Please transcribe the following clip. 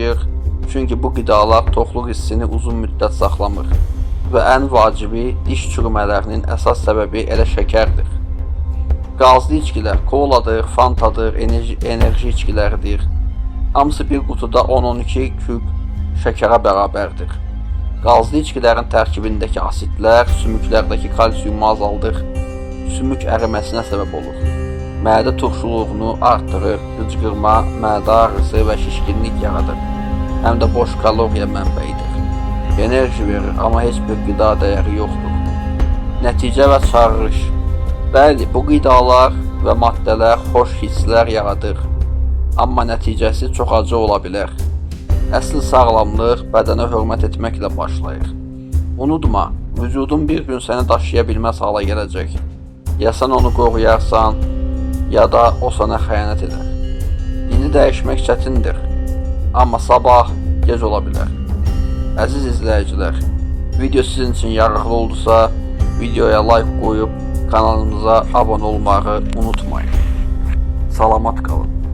daşıyır, çünki bu qidalar toxluq hissini uzun müddət saxlamır və ən vacibi diş çürümələrinin əsas səbəbi elə şəkərdir. Qazlı içkilər koladır, fantadır, enerji içkiləridir. Hamısı bir qutuda 10-12 küp şəkərə bərabərdir. Qazlı içkilərin tərkibindəki asidlər sümüklərdəki kalsiumu azaldır, sümük əriməsinə səbəb olur. Mədə turşuluğunu artırır, qıcqırma, mədə ağrısı və şişkinlik yaradır. Həm də boş kaloriya mənbəyidir. Enerji verir, amma heç bir qida dəyəri yoxdur. Nəticə və çağırış. Bəli, bu qidalar və maddələr xoş hisslər yaradır, amma nəticəsi çox acı ola bilər. Əsl sağlamlıq bədənə hörmət etməklə başlayır. Unutma, vücudun bir gün səni daşıya bilməz hala gələcək. Ya sən onu qoruyarsan, ya da o sənə xəyanət edər. İndi dəyişmək çətindir, amma sabah gec ola bilər. Əziz izləyicilər, video sizin üçün yararlı oldusa, videoya like qoyub kanalımıza abunə olmağı unutmayın. Salamat qalın.